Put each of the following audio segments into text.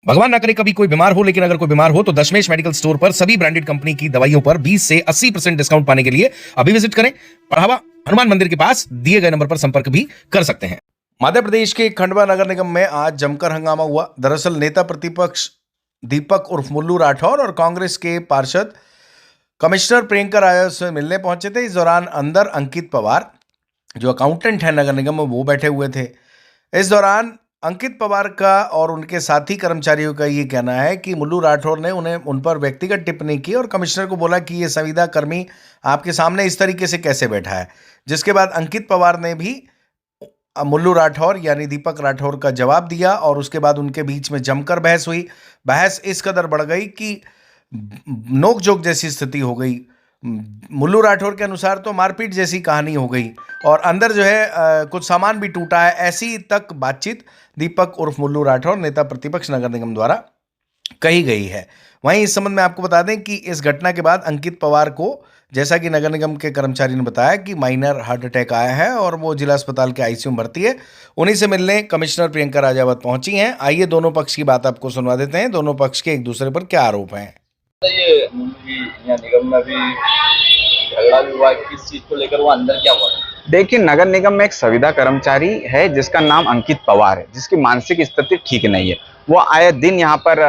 भगवान ना करे कभी कोई बीमार हो, लेकिन अगर कोई बीमार हो तो दशमेश मेडिकल स्टोर पर सभी ब्रांडेड कंपनी की दवाइयों पर 20 से 80% डिस्काउंट पाने के लिए अभी विजिट करें। बढ़ावा हनुमान मंदिर के पास दिए गए नंबर पर संपर्क भी कर सकते हैं। मध्य प्रदेश के खंडवा नगर निगम में आज जमकर हंगामा हुआ। दरअसल नेता प्रतिपक्ष दीपक उर्फ मुल्लू राठौर और कांग्रेस के पार्षद कमिश्नर प्रियंका राय से मिलने पहुंचे थे। इस दौरान अंदर अंकित पवार, जो अकाउंटेंट है नगर निगम में, वो बैठे हुए थे। इस दौरान अंकित पवार का और उनके साथी कर्मचारियों का ये कहना है कि मुल्लू राठौर ने उन पर व्यक्तिगत टिप्पणी की और कमिश्नर को बोला कि ये संविदा कर्मी आपके सामने इस तरीके से कैसे बैठा है। जिसके बाद अंकित पवार ने भी मुल्लू राठौर यानी दीपक राठौर का जवाब दिया और उसके बाद उनके बीच में जमकर बहस हुई। बहस इस कदर बढ़ गई कि नोकझोंक जैसी स्थिति हो गई। मुल्लू राठौर के अनुसार तो मारपीट जैसी कहानी हो गई और अंदर जो है कुछ सामान भी टूटा है। ऐसी तक बातचीत दीपक उर्फ मुल्लू राठौर नेता प्रतिपक्ष नगर निगम द्वारा कही गई है। वहीं इस संबंध में आपको बता दें कि इस घटना के बाद अंकित पवार को, जैसा कि नगर निगम के कर्मचारी ने बताया, कि माइनर हार्ट अटैक आया है और वो जिला अस्पताल के आईसीयू में भर्ती है। उन्हीं से मिलने कमिश्नर प्रियंका राजावत पहुंची हैं। आइए दोनों पक्ष की बात आपको सुनवा देते हैं। दोनों पक्ष के एक दूसरे पर क्या आरोप हैं। ये यहाँ निगम में भी झगड़ा भी हुआ, किस चीज को लेकर वो अंदर क्या हुआ? देखिए, नगर निगम में एक संविदा कर्मचारी है जिसका नाम अंकित पवार है, जिसकी मानसिक स्थिति ठीक नहीं है। वो आए दिन यहाँ पर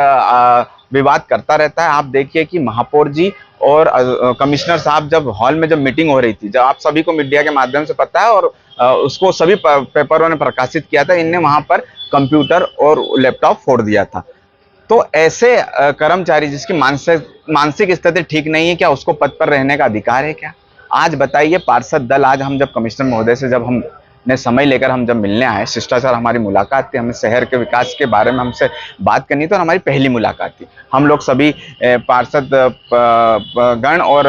विवाद करता रहता है। आप देखिए कि महापौर जी और कमिश्नर साहब जब हॉल में मीटिंग हो रही थी, जब आप सभी को मीडिया के माध्यम से पता है और उसको सभी पेपरों ने प्रकाशित किया था, इनने वहां पर कंप्यूटर और लैपटॉप फोड़ दिया था। तो ऐसे कर्मचारी जिसकी मानसिक स्थिति ठीक नहीं है, क्या उसको पद पर रहने का अधिकार है क्या? आज बताइए, पार्षद दल, आज हम जब कमिश्नर महोदय से जब हमने समय लेकर हम जब मिलने आए, शिष्टाचार हमारी मुलाकात थी, हमें शहर के विकास के बारे में हमसे बात करनी थी और हमारी पहली मुलाकात थी। हम लोग सभी पार्षद गण और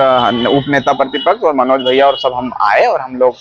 उप नेता प्रतिपक्ष और मनोज भैया और सब हम आए और हम लोग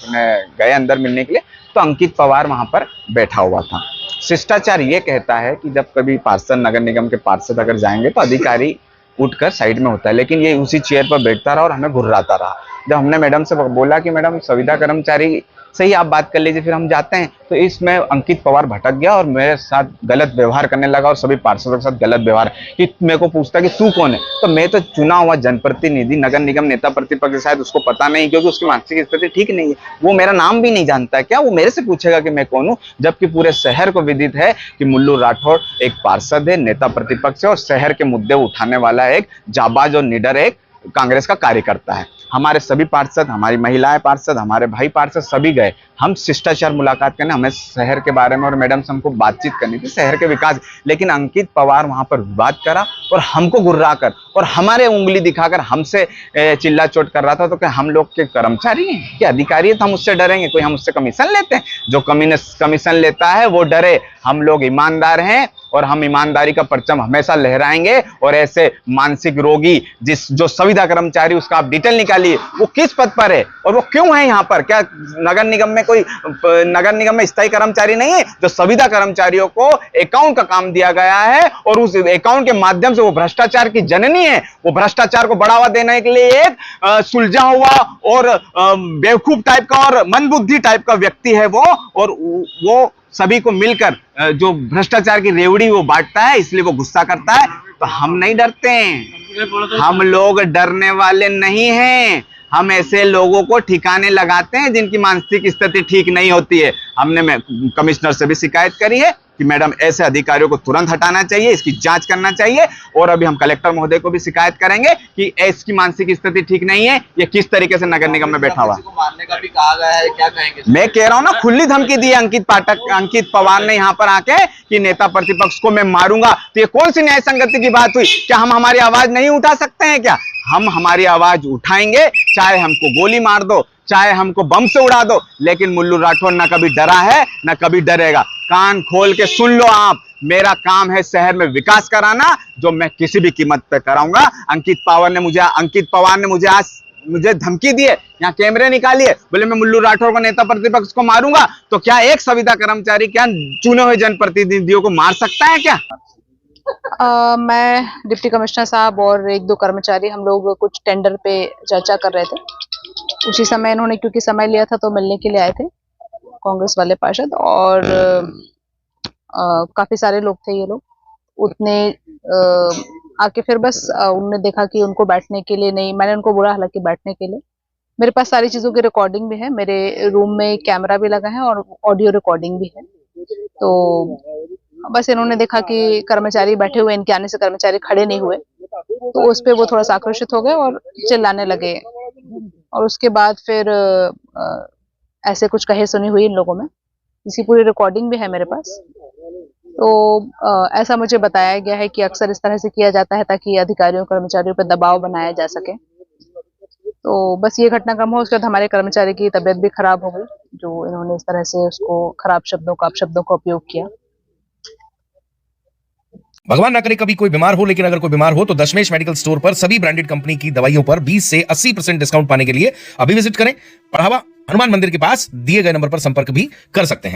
गए अंदर मिलने के लिए। तो अंकित पवार वहां पर बैठा हुआ था। शिष्टाचार ये कहता है कि जब कभी पार्षद, नगर निगम के पार्षद अगर जाएंगे तो अधिकारी उठकर साइड में होता है, लेकिन ये उसी चेयर पर बैठता रहा और हमें घुर्राता रहा। जब हमने मैडम से बोला कि मैडम संविदा कर्मचारी से ही आप बात कर लीजिए, फिर हम जाते हैं, तो इसमें अंकित पवार भटक गया और मेरे साथ गलत व्यवहार करने लगा और सभी पार्षदों के साथ गलत व्यवहार, कि मेरे को पूछता कि तू कौन है। तो मैं तो चुना हुआ जनप्रतिनिधि, नगर निगम नेता प्रतिपक्ष, शायद उसको पता नहीं क्योंकि उसकी मानसिक स्थिति ठीक नहीं है। वो मेरा नाम भी नहीं जानता है, क्या वो मेरे से पूछेगा कि मैं कौन हूँ? जबकि पूरे शहर को विदित है कि मुल्लू राठौर एक पार्षद है, नेता प्रतिपक्ष है और शहर के मुद्दे उठाने वाला एक जाबाज और निडर एक कांग्रेस का कार्यकर्ता है। हमारे सभी पार्षद, हमारी महिलाएं पार्षद, हमारे भाई पार्षद सभी गए। हम शिष्टाचार मुलाकात करने, हमें शहर के बारे में और मैडम से हमको बातचीत करनी थी, शहर के विकास। लेकिन अंकित पवार वहां पर विवाद करा और हमको गुर्रा कर और हमारे उंगली दिखाकर हमसे चिल्ला चोट कर रहा था। तो क्या हम लोग के कर्मचारी हैं, क्या अधिकारी है तो हम उससे डरेंगे? कोई हम उससे कमीशन लेते हैं? जो कमीशन लेता है वो डरे। हम लोग ईमानदार हैं और हम ईमानदारी का परचम हमेशा लहराएंगे। और ऐसे मानसिक रोगी जो संविदा कर्मचारी, उसका आप डिटेल निकालिए, वो किस पद पर है और वो क्यों है यहाँ पर? क्या नगर निगम में कोई नगर निगम में स्थायी कर्मचारी नहीं है? जो संविदा कर्मचारियों को अकाउंट का काम दिया गया है और उस अकाउंट के माध्यम से वो भ्रष्टाचार की जननी है। वो भ्रष्टाचार को बढ़ावा देने के लिए एक सुलझा हुआ और बेवकूफ टाइप का और मंदबुद्धि टाइप का व्यक्ति है वो। और वो सभी को मिलकर जो भ्रष्टाचार की रेवड़ी वो बांटता है, इसलिए वो गुस्सा करता है। तो हम नहीं डरते हैं, हम लोग डरने वाले नहीं हैं। हम ऐसे लोगों को ठिकाने लगाते हैं जिनकी मानसिक स्थिति ठीक नहीं होती है। हमने कमिश्नर से भी शिकायत करी है कि मैडम ऐसे अधिकारियों को तुरंत हटाना चाहिए, इसकी जांच करना चाहिए। और अभी हम कलेक्टर महोदय को भी शिकायत करेंगे कि इसकी मानसिक स्थिति ठीक नहीं है, ये किस तरीके से नगर निगम में बैठा हुआ है। मारने का भी कहा गया है, क्या कहेंगे? मैं कह रहा हूं ना, खुली धमकी दी अंकित पवार ने यहाँ पर आके कि नेता प्रतिपक्ष को मैं मारूंगा। तो ये कौन सी न्याय संगति की बात हुई? क्या हम हमारी आवाज नहीं उठा सकते हैं क्या? हम हमारी आवाज उठाएंगे, चाहे हमको गोली मार दो, चाहे हमको बम से उड़ा दो। लेकिन मुल्लू राठौर ना कभी डरा है ना कभी डरेगा। कान खोल के सुन लो आप, मेरा काम है शहर में विकास कराना, जो मैं किसी भी कीमत पे कराऊंगा। अंकित पवार ने मुझे धमकी दी है, यहाँ कैमरे निकालिए, बोले मैं मुल्लू राठौर को, नेता प्रतिपक्ष को मारूंगा। तो क्या एक संविदा कर्मचारी क्या चुने हुए जनप्रतिनिधियों को मार सकता है क्या? मैं डिप्टी कमिश्नर साहब और एक दो कर्मचारी, हम लोग कुछ टेंडर पे चर्चा कर रहे थे। उसी समय इन्होंने, क्योंकि समय लिया था, तो मिलने के लिए आए थे कांग्रेस वाले पार्षद और काफी सारे लोग थे ये लोग। उतने आके फिर बस उन्होंने देखा कि उनको बैठने के लिए नहीं, मैंने उनको बोला हालांकि बैठने के लिए। मेरे पास सारी चीजों की रिकॉर्डिंग भी है, मेरे रूम में कैमरा भी लगा है और ऑडियो रिकॉर्डिंग भी है। तो बस इन्होंने देखा कि कर्मचारी बैठे हुए, इनके आने से कर्मचारी खड़े नहीं हुए, तो उस पे वो थोड़ा सा आक्रोशित हो गए और चिल्लाने लगे। और उसके बाद फिर ऐसे कुछ कहे सुनी हुई इन लोगों में, इसकी पूरी रिकॉर्डिंग भी है मेरे पास। तो ऐसा मुझे बताया गया है कि अक्सर इस तरह से किया जाता है ताकि अधिकारियों कर्मचारियों पर दबाव बनाया जा सके। तो बस ये घटनाक्रम हो, उसके बाद हमारे कर्मचारी की तबीयत भी खराब हो गई, जो इन्होंने इस तरह से उसको खराब शब्दों का अपशब्दों का उपयोग किया। भगवान ना करे कभी कोई बीमार हो, लेकिन अगर कोई बीमार हो तो दशमेश मेडिकल स्टोर पर सभी ब्रांडेड कंपनी की दवाइयों पर 20 से 80% डिस्काउंट पाने के लिए अभी विजिट करें। पढ़ावा हनुमान मंदिर के पास दिए गए नंबर पर संपर्क भी कर सकते हैं।